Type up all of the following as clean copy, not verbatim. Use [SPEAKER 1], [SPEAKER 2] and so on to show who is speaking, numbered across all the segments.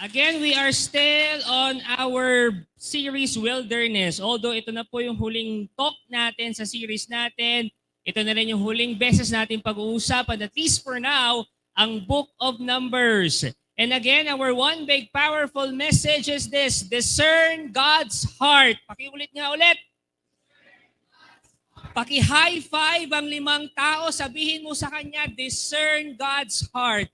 [SPEAKER 1] Again, we are still on our series Wilderness. Although ito na po yung huling talk natin sa series natin, ito na rin yung huling beses natin pag-uusapan, at least for now, ang Book of Numbers. And again, our one big powerful message is this: discern God's heart. Pakiulit nga ulit. Paki-high five ang 5 tao, sabihin mo sa kanya, discern God's heart.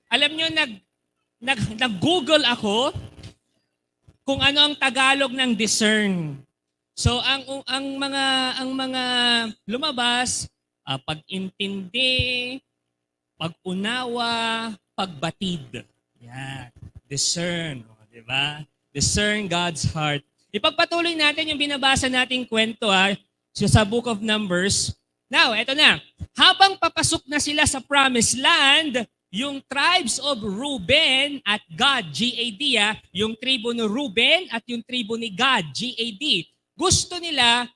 [SPEAKER 1] Alam nyo, nag-Google ako kung ano ang Tagalog ng discern. So ang mga lumabas, pag-intindi, pag-unawa, pagbatid. Yan. Discern, di ba? Discern God's heart. Ipagpatuloy natin yung binabasa nating kwento sa Book of Numbers. Now, eto na. Habang papasok na sila sa Promised Land, yung tribes of Reuben at Gad, G-A-D, yung tribo ni Reuben at yung tribo ni Gad, G-A-D, gusto nila,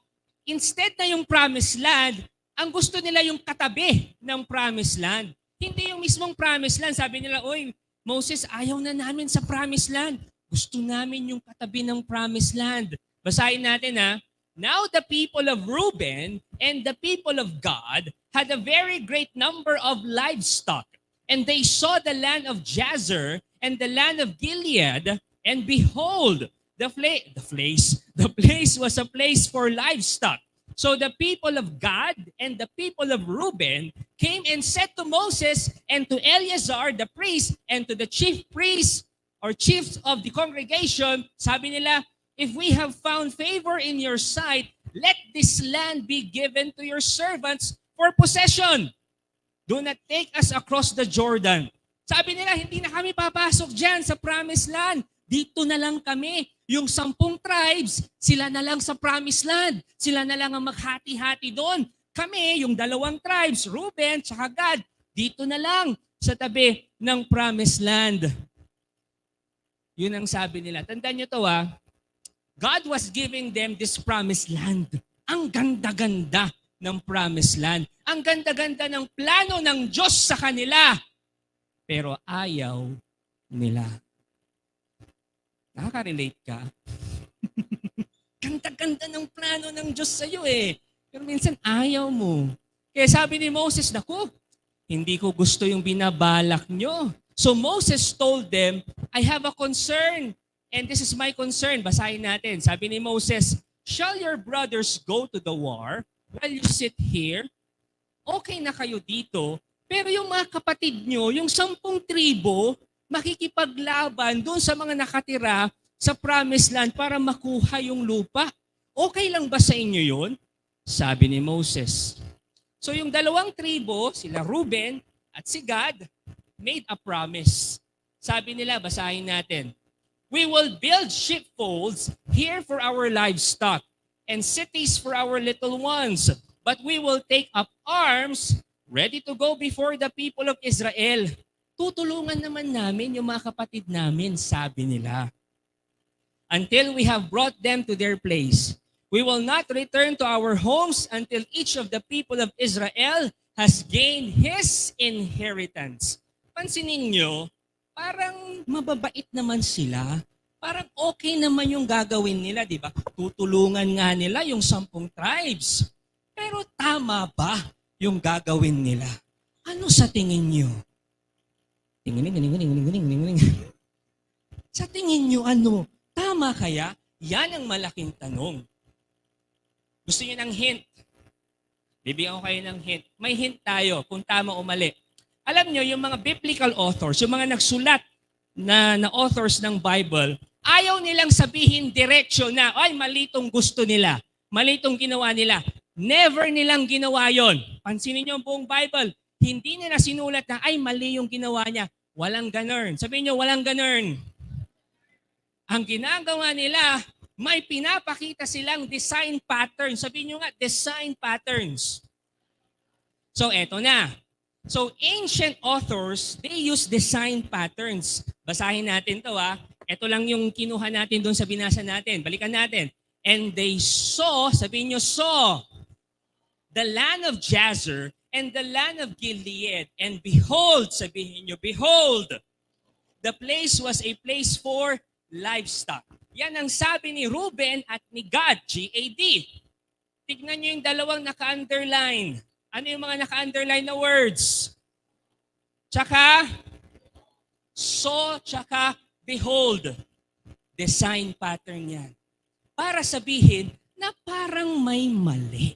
[SPEAKER 1] instead na yung Promised Land, ang gusto nila yung katabi ng Promised Land. Hindi yung mismong Promised Land. Sabi nila, oy, Moses, ayaw na namin sa Promised Land. Gusto namin yung katabi ng Promised Land. Basahin natin Now the people of Reuben and the people of Gad had a very great number of livestock. And they saw the land of Jazer and the land of Gilead, and behold, the place was a place for livestock. So the people of Gad and the people of Reuben came and said to Moses and to Eleazar the priest and to the chief priests or chiefs of the congregation, sabi nila, if we have found favor in your sight, let this land be given to your servants for possession. Do not take us across the Jordan. Sabi nila, hindi na kami papasok dyan sa Promised Land. Dito na lang kami. Yung 10 tribes, sila na lang sa Promised Land. Sila na lang ang maghati-hati doon. Kami, yung 2 tribes, Reuben at Gad, dito na lang sa tabi ng Promised Land. Yun ang sabi nila. Tandaan nyo to God was giving them this Promised Land. Ang ganda-ganda ng Promised Land. Ang ganda-ganda ng plano ng Diyos sa kanila. Pero ayaw nila. Nakaka-relate ka? Ganda-ganda ng plano ng Diyos sa iyo Pero minsan ayaw mo. Kaya sabi ni Moses, naku, hindi ko gusto yung binabalak nyo. So Moses told them, I have a concern. And this is my concern. Basahin natin. Sabi ni Moses, shall your brothers go to the war while you sit here? Okay na kayo dito, pero yung mga kapatid nyo, yung 10 tribo, makikipaglaban doon sa mga nakatira sa Promised Land para makuha yung lupa. Okay lang ba sa inyo yun? Sabi ni Moses. So yung 2 tribo, sila Reuben at si Gad, made a promise. Sabi nila, basahin natin, we will build sheepfolds here for our livestock and cities for our little ones. But we will take up arms, ready to go before the people of Israel. Tutulungan naman namin yung mga kapatid namin, sabi nila. Until we have brought them to their place. We will not return to our homes until each of the people of Israel has gained his inheritance. Pansinin nyo, parang mababait naman sila. Parang okay naman yung gagawin nila, di ba? Tutulungan nga nila yung 10 tribes. Pero tama ba yung gagawin nila? Ano sa tingin nyo? Sa tingin nyo, ano? Tama kaya? Yan ang malaking tanong. Gusto nyo ng hint? Bibigyan ko kayo ng hint. May hint tayo kung tama o mali. Alam nyo, yung mga biblical authors, yung mga nagsulat na authors ng Bible, ayaw nilang sabihin diretsyo na, ay, mali itong gusto nila. Mali itong ginawa nila. Never nilang ginawa yon. Pansinin niyo ang buong Bible. Hindi nila sinulat na, ay, mali yung ginawa niya. Walang ganun. Sabihin niyo, walang ganun. Ang ginagawa nila, may pinapakita silang design patterns. Sabihin niyo nga, design patterns. So, eto na. So, ancient authors, they use design patterns. Basahin natin to Ito lang yung kinuha natin doon sa binasa natin. Balikan natin. And they saw, sabihin niyo, saw the land of Jazer and the land of Gilead. And behold, sabihin nyo, behold, the place was a place for livestock. Yan ang sabi ni Reuben at ni Gad, G-A-D. Tignan nyo yung dalawang naka-underline. Ano yung mga naka-underline na words? Tsaka, so, tsaka, behold. Design pattern yan. Para sabihin na parang may mali.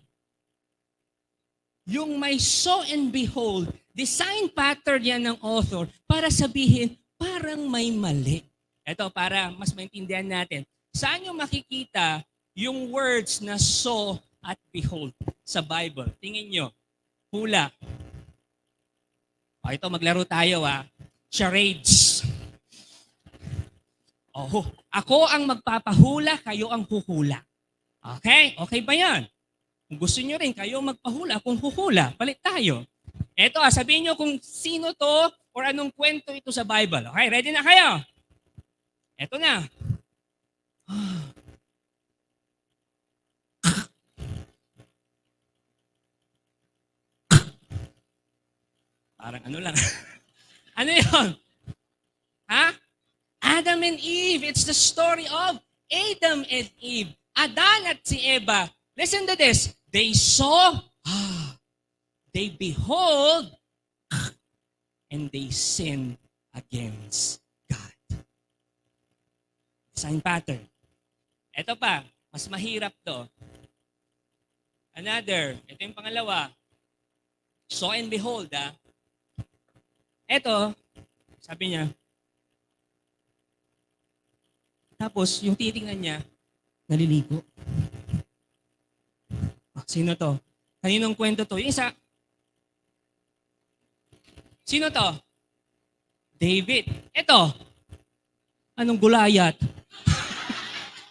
[SPEAKER 1] Yung may so and behold, design pattern yan ng author para sabihin parang may mali. Ito, para mas maintindihan natin. Saan nyo makikita yung words na so at behold sa Bible? Tingin nyo. Hula. O, ito, maglaro tayo Charades. Oh, ako ang magpapahula, kayo ang huhula. Okay? Okay ba yan? Kung gusto nyo rin, kayo magpahula, kung huhula, palit tayo. Eto, sabihin nyo kung sino to or anong kwento ito sa Bible. Okay, ready na kayo? Eto na. Parang ano lang. Ano yun? Ha? Adam and Eve. It's the story of Adam and Eve. Adan at si Eva. Listen to this. They saw, they behold, and they sinned against God. Sign pattern. Ito pa, mas mahirap to. Another, ito yung pangalawa. Saw and behold, Ito, sabi niya, tapos yung titingnan niya, naliligo. Sino to? Kaninong kwento to? Yung isa, sino to? David. Ito, anong Gulayat?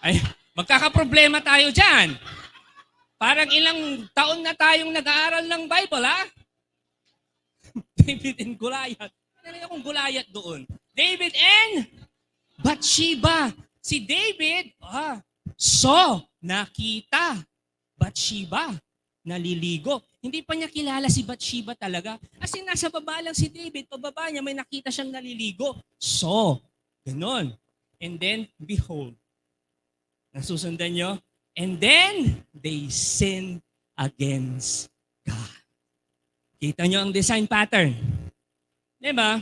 [SPEAKER 1] Ay, magkakaproblema tayo dyan. Parang ilang taon na tayong nag-aaral ng Bible, David and Goliath. Ano akong Goliath doon? David and Bathsheba. Si David, nakita. Bathsheba, naliligo. Hindi pa niya kilala si Bathsheba talaga. As in, nasa baba lang si David. Pababa niya, may nakita siyang naliligo. So, ganon. And then, behold. Nasusundan nyo? And then, they sinned against God. Kita nyo ang design pattern. Diba?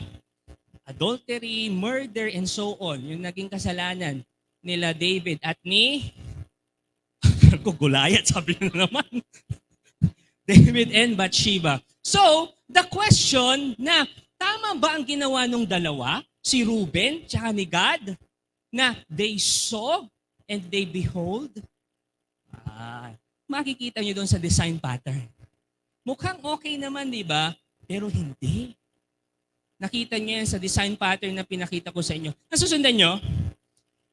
[SPEAKER 1] Adultery, murder, and so on. Yung naging kasalanan nila David at ni Goliath, sabi na naman. David and Bathsheba. So, the question na, tama ba ang ginawa ng dalawa? Si Reuben, tsaka ni Gad? Na they saw and they behold? Makikita nyo doon sa design pattern. Mukhang okay naman, di ba? Pero hindi. Nakita niyo yan sa design pattern na pinakita ko sa inyo. Nasusundan nyo?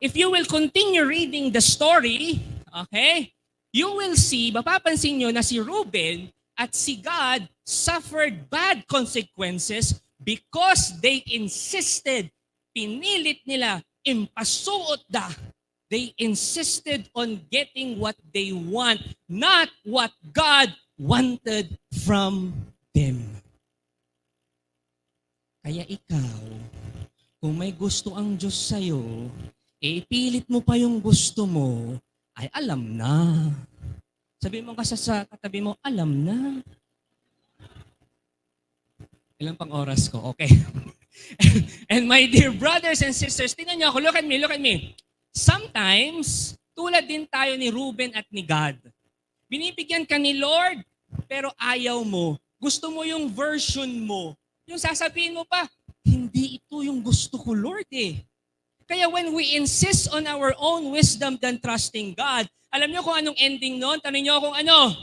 [SPEAKER 1] If you will continue reading the story, okay, you will see, mapapansin nyo na si Reuben at si Gad suffered bad consequences because they insisted, pinilit nila, impasuot da. They insisted on getting what they want, not what God wanted from them. Kaya ikaw, kung may gusto ang Diyos sa'yo, pilit mo pa yung gusto mo, ay alam na. Sabi mo kasi sa katabi mo, alam na. Ilang pang oras ko? Okay. And my dear brothers and sisters, tingnan niyo ako, look at me. Sometimes, tulad din tayo ni Reuben at ni Gad. Binibigyan ka ni Lord, pero ayaw mo. Gusto mo yung version mo. Yung sasabihin mo pa, hindi ito yung gusto ko, Lord Kaya when we insist on our own wisdom than trusting God, alam niyo kung anong ending nun? Tanong niyo kung ano?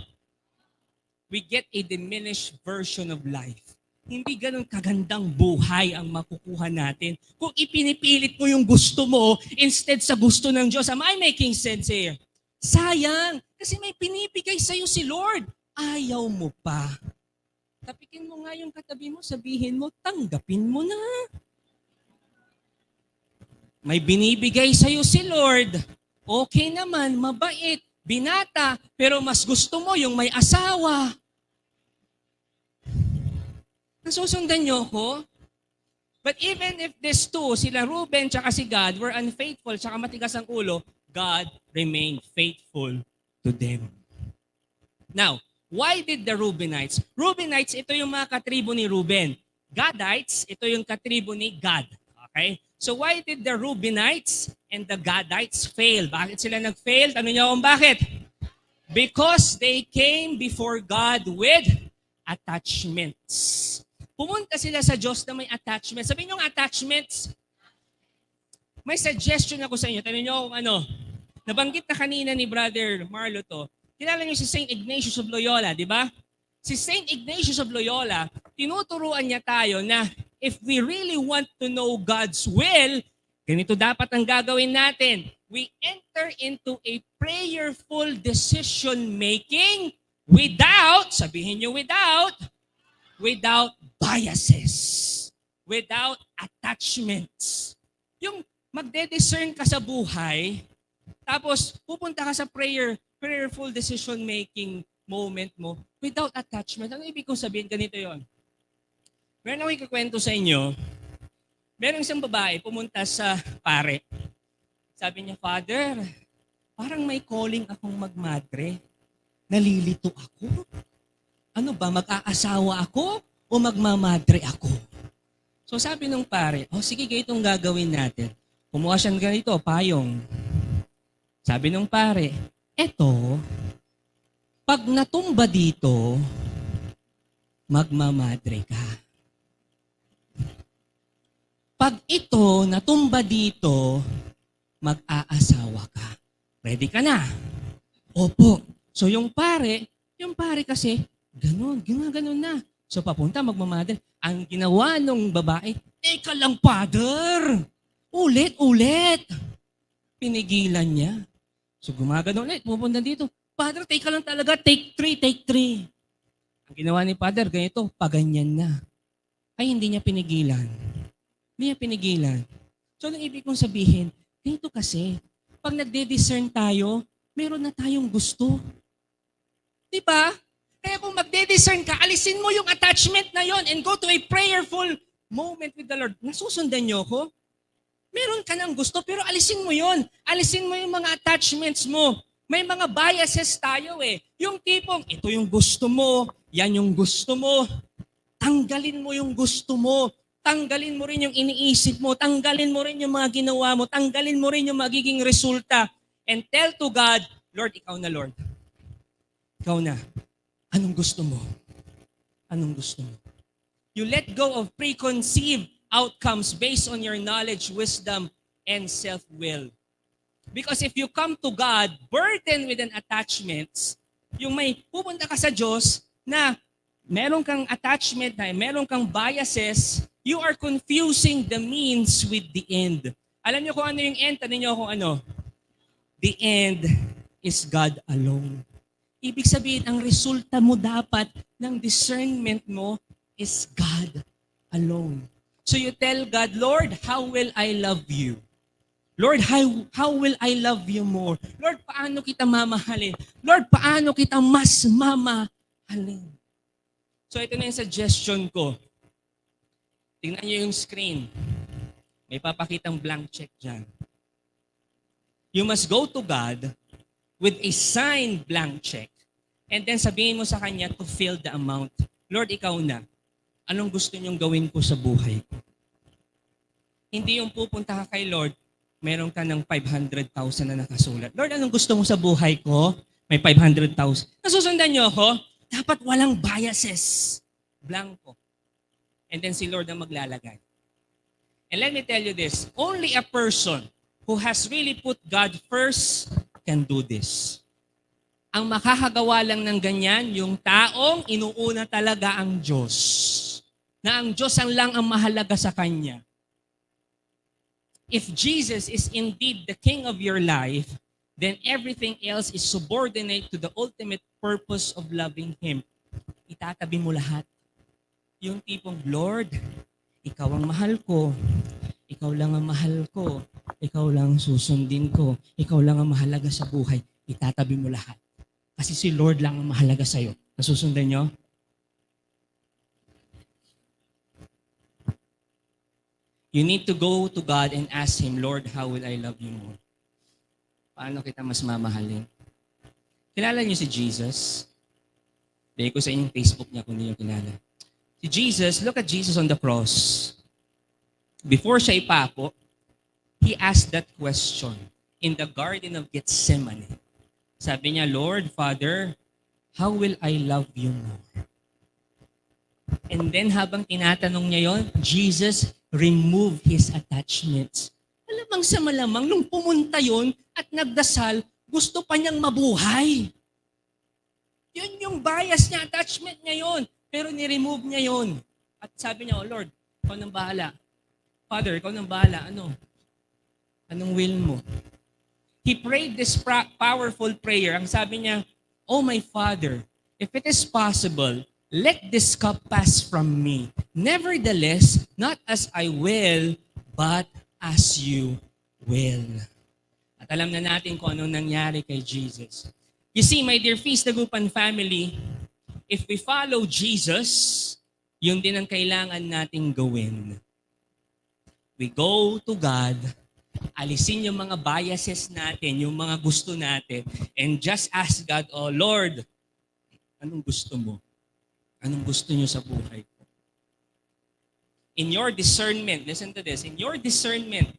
[SPEAKER 1] We get a diminished version of life. Hindi ganun kagandang buhay ang makukuha natin. Kung ipinipilit mo yung gusto mo instead sa gusto ng Diyos. Am I making sense here? Sayang. Kasi may pinipigay sa'yo si Lord. Ayaw mo pa. Tapikin mo nga yung katabi mo, sabihin mo, tanggapin mo na. May binibigay sa'yo si Lord. Okay naman, mabait, binata, pero mas gusto mo yung may asawa. Nasusundan niyo ko? But even if these two, sila Reuben tsaka si Gad, were unfaithful tsaka matigas ang ulo, God remained faithful to them. Now, why did the Reubenites? Reubenites, ito yung mga katribo ni Reuben. Gadites, ito yung katribo ni Gad. Okay? So why did the Reubenites and the Gadites fail? Bakit sila nag-fail? Tanong niyo kung bakit? Because they came before God with attachments. Pumunta sila sa Diyos na may attachments. Sabihin niyo attachments. May suggestion ako sa inyo. Tanong niyo kung ano. Nabanggit na kanina ni Brother Marlo to. Kilala niyo si St. Ignatius of Loyola, di ba? Si St. Ignatius of Loyola, tinuturuan niya tayo na if we really want to know God's will, ganito dapat ang gagawin natin. We enter into a prayerful decision-making without, sabihin niyo without biases, without attachments. Yung magde-discern ka sa buhay, tapos pupunta ka sa prayerful decision-making moment mo without attachment. Ano ibig kong sabihin? Ganito yon. Meron akong ikukwento sa inyo. Meron isang babae pumunta sa pare. Sabi niya, Father, parang may calling akong magmadre. Nalilito ako. Ano ba, mag-aasawa ako o magmamadre ako? So sabi nung pare, sige, ganitong gagawin natin. Kumuha siya ng ganito, payong. Sabi nung pare, eto, pag natumba dito, magmamadre ka. Pag ito natumba dito, mag-aasawa ka. Ready ka na? Opo. So yung pare kasi, ganun na. So papunta, magmamadre. Ang ginawa nung babae, teka lang, Father! Ulit! Pinigilan niya. So gumagano ulit, pupunta dito. Father, take ka lang talaga, take three. Ang ginawa ni Father, ganito, paganyan na. Ay, hindi niya pinigilan. So, ang ibig kong sabihin, ganito kasi, pag nagde-discern tayo, meron na tayong gusto. Di ba? Kaya kung magde-discern ka, alisin mo yung attachment na yon and go to a prayerful moment with the Lord. Nasusundan niyo ko? Meron ka ng gusto, pero alisin mo yon. Alisin mo yung mga attachments mo. May mga biases tayo eh. Yung tipong, ito yung gusto mo, yan yung gusto mo. Tanggalin mo yung gusto mo. Tanggalin mo rin yung iniisip mo. Tanggalin mo rin yung mga ginawa mo. Tanggalin mo rin yung magiging resulta. And tell to God, Lord, ikaw na Lord. Ikaw na. Anong gusto mo? Anong gusto mo? You let go of preconceived outcomes based on your knowledge, wisdom, and self-will. Because if you come to God burdened with an attachments, yung may pupunta ka sa Diyos na meron kang attachment na meron kang biases, you are confusing the means with the end. Alam niyo kung ano yung end? Tanong niyo kung ano? The end is God alone. Ibig sabihin, ang resulta mo dapat ng discernment mo is God alone. So you tell God, Lord, how will I love you? Lord, how will I love you more? Lord, paano kita mamahalin? Lord, paano kita mas mamahalin? So ito na yung suggestion ko. Tingnan niyo yung screen. May papakitang blank check dyan. You must go to God with a signed blank check. And then sabihin mo sa Kanya to fill the amount. Lord, ikaw na. Anong gusto niyong gawin ko sa buhay ko? Hindi yung pupunta ka kay Lord, meron ka ng 500,000 na nakasulat. Lord, anong gusto mo sa buhay ko? May 500,000. Nasusundan niyo ako? Dapat walang biases. Blanco. And then si Lord ang maglalagay. And let me tell you this, only a person who has really put God first can do this. Ang makakagawa lang ng ganyan, yung taong inuuna talaga ang Diyos. Na ang Diyos ang lang ang mahalaga sa Kanya. If Jesus is indeed the King of your life, then everything else is subordinate to the ultimate purpose of loving Him. Itatabi mo lahat. Yung tipong, Lord, ikaw ang mahal ko. Ikaw lang ang mahal ko. Ikaw lang ang susundin ko. Ikaw lang ang mahalaga sa buhay. Itatabi mo lahat. Kasi si Lord lang ang mahalaga sa'yo. Nasusundan nyo? You need to go to God and ask Him, Lord, how will I love you more? Paano kita mas mamahalin? Kilala niyo si Jesus? Bigay ko sa inyong Facebook niya kung hindi niyo kilala. Si Jesus, look at Jesus on the cross. Before siya ipako, He asked that question in the Garden of Gethsemane. Sabi niya, Lord, Father, how will I love you more? And then habang tinatanong niya yon, Jesus removed his attachments. Malamang sa malamang, nung pumunta yon at nagdasal, gusto pa niyang mabuhay. Yun yung bias niya, attachment niya yon. Pero ni-remove niya yon. At sabi niya, oh Lord, ikaw nang bahala. Father, ikaw nang bahala. Anong will mo? He prayed this powerful prayer. Ang sabi niya, oh my Father, if it is possible, let this cup pass from me. Nevertheless, not as I will, but as you will. At alam na natin kung anong nangyari kay Jesus. You see, my dear Feast Dagupan family, if we follow Jesus, yun din ang kailangan nating gawin. We go to God, alisin yung mga biases natin, yung mga gusto natin, and just ask God, oh Lord, anong gusto mo? Anong gusto niyo sa buhay ko? In your discernment, listen to this, in your discernment,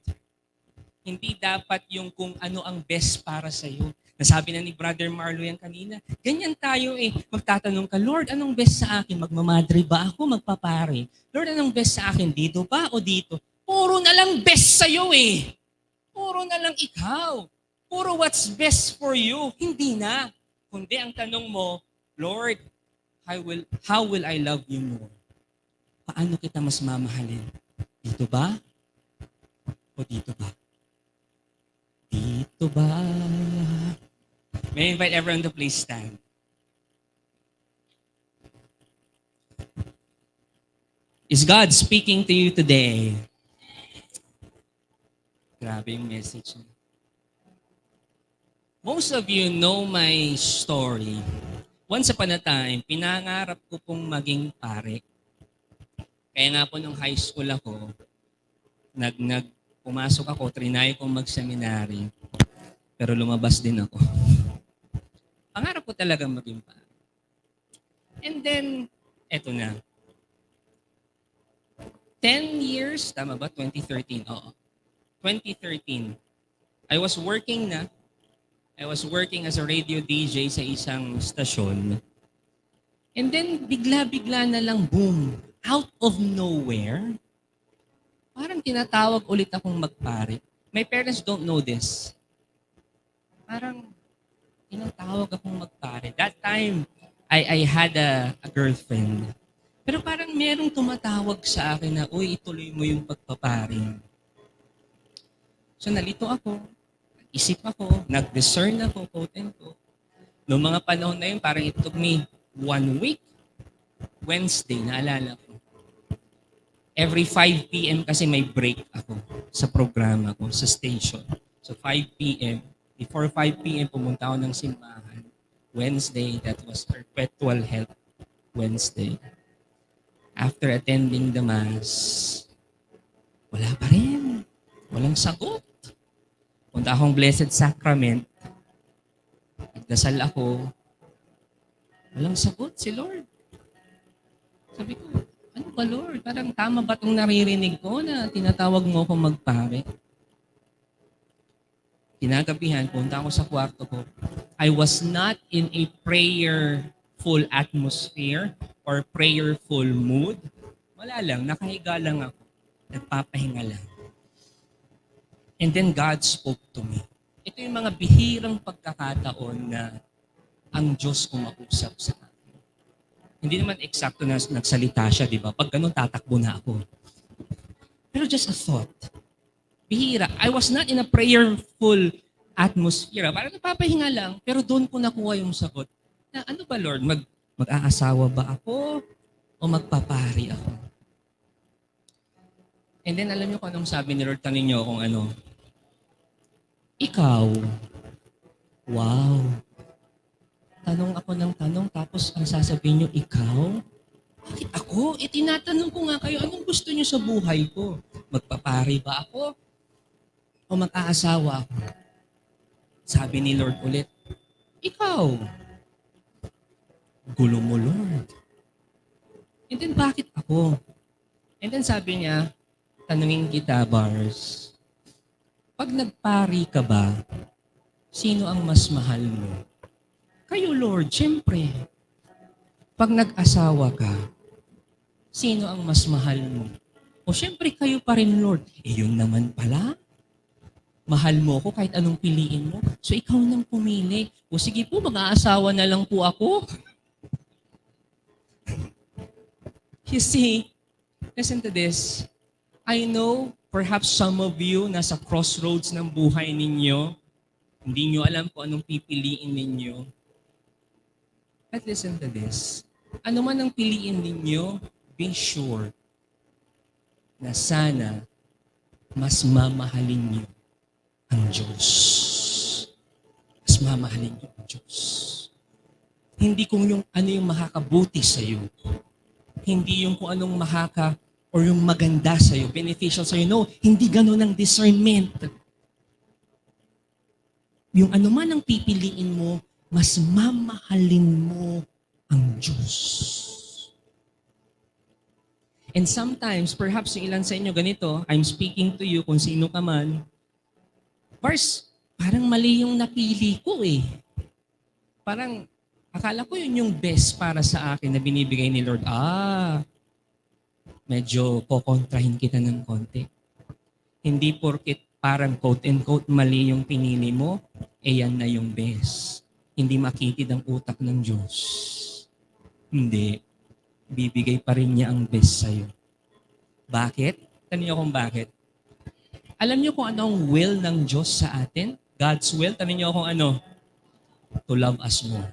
[SPEAKER 1] hindi dapat yung kung ano ang best para sa iyo. Nasabi na ni Brother Marlo yan kanina, ganyan tayo magtatanong ka, Lord, anong best sa akin? Magmamadre ba ako? Magpapare? Lord, anong best sa akin? Dito ba o dito? Puro na lang best sa iyo Puro na lang ikaw. Puro what's best for you. Hindi na. Kundi ang tanong mo, Lord, how will I love you more? Paano kita mas mamahalin? Dito ba? O dito ba? Dito ba? May I invite everyone to please stand. Is God speaking to you today? Grabe yung message niya. Most of you know my story. Once upon a time, pinangarap ko pong maging pare. Kaya nga po nung high school ako, pumasok ako, trinay kong mag-seminary, pero lumabas din ako. Pangarap ko talaga maging pare. And then, eto na. 10 years, tama ba? 2013, oo. 2013, I was working as a radio DJ sa isang stasyon. And then, bigla-bigla na lang, boom, out of nowhere, parang tinatawag ulit akong magpare. My parents don't know this. Parang tinatawag akong magpare. That time, I had a girlfriend. Pero parang merong tumatawag sa akin na, uy, ituloy mo yung pagpapare. So nalito ako, isip ako, nag-discern ako, quote and quote. Noong mga panahon na yun, parang it took me 1 week. Wednesday, naalala ko. Every 5 p.m. kasi may break ako sa programa ko, sa station. So 5 p.m. Before 5 p.m. pumunta ako ng simbahan. Wednesday, that was Perpetual Health Wednesday. After attending the Mass, wala pa rin. Walang sagot. Punta akong Blessed Sacrament. Nagdasal ako. Walang sagot si Lord. Sabi ko, ano ba Lord? Parang tama ba itong naririnig ko na tinatawag mo akong magpare? Kinagabihan, punta ako sa kwarto ko. I was not in a prayerful atmosphere or prayerful mood. Wala lang, nakahiga lang ako. Nagpapahinga lang. And then God spoke to me. Ito yung mga bihirang pagkakataon na ang Diyos kumausap sa akin. Hindi naman eksakto na nagsalita siya, di ba? Pag ganun, tatakbo na ako. Pero just a thought. Bihira. I was not in a prayerful atmosphere. Parang napapahinga lang, pero doon ko nakuha yung sagot. Na, ano ba Lord? Mag-aasawa ba ako? O magpapari ako? And then alam niyo kung anong sabi ni Lord, tanong niyo kung ano. Ikaw, wow. Tanong ako ng tanong, tapos ang sasabihin niyo, ikaw? Bakit ako? Tinatanong ko nga kayo, anong gusto niyo sa buhay ko? Magpapari ba ako o mag-aasawa ako? Sabi ni Lord ulit, ikaw, gulo mo Lord. And then bakit ako? And then sabi niya, tanungin kita, Bars, pag nagpari ka ba, sino ang mas mahal mo? Kayo, Lord, siyempre. Pag nag-asawa ka, sino ang mas mahal mo? O siyempre kayo pa rin, Lord. Yun naman pala. Mahal mo ko kahit anong piliin mo. So ikaw nang pumili. O sige po, mag-aasawa na lang po ako. You see, listen to this. I know perhaps some of you nasa crossroads ng buhay ninyo. Hindi nyo alam kung anong pipiliin ninyo. But listen to this. Ano man ang piliin ninyo, be sure na sana mas mamahalin niyo ang Diyos. Mas mamahalin niyo ang Diyos. Hindi kung yung ano yung makakabuti sa iyo. Hindi yung kung anong or yung maganda sa iyo, beneficial sa iyo. No, hindi ganoon ang discernment. Yung ano man ang pipiliin mo, mas mamahalin mo ang Diyos. And sometimes, perhaps yung ilan sa inyo ganito, I'm speaking to you kung sino ka man, Bars, parang mali yung napili ko eh. Parang, akala ko yun yung best para sa akin na binibigay ni Lord. Medyo kokontrahin kita ng konti. Hindi porket parang quote-and-quote mali yung pinili mo, yan na yung best. Hindi makitid ang utak ng Diyos. Hindi. Bibigay pa rin niya ang best sa'yo. Bakit? Tanong niyo kung bakit. Alam niyo kung ano ang will ng Diyos sa atin? God's will? Tanong niyo kung ano? To love us more.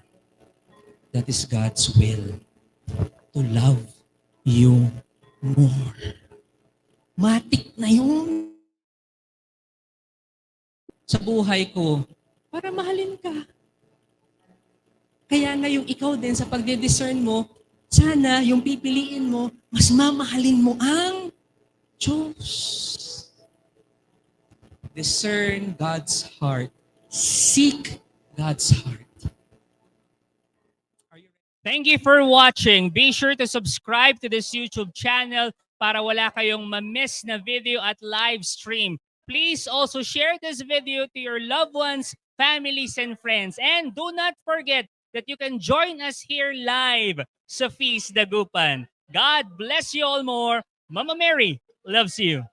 [SPEAKER 1] That is God's will. To love you more. Matik na yun. Sa buhay ko, para mahalin ka. Kaya nga yung ikaw din sa pagde-discern mo, sana yung pipiliin mo, mas mamahalin mo ang Diyos. Discern God's heart. Seek God's heart. Thank you for watching. Be sure to subscribe to this YouTube channel para wala kayong ma-miss na video at live stream. Please also share this video to your loved ones, families, and friends. And do not forget that you can join us here live sa Feast Dagupan. God bless you all more. Mama Mary loves you.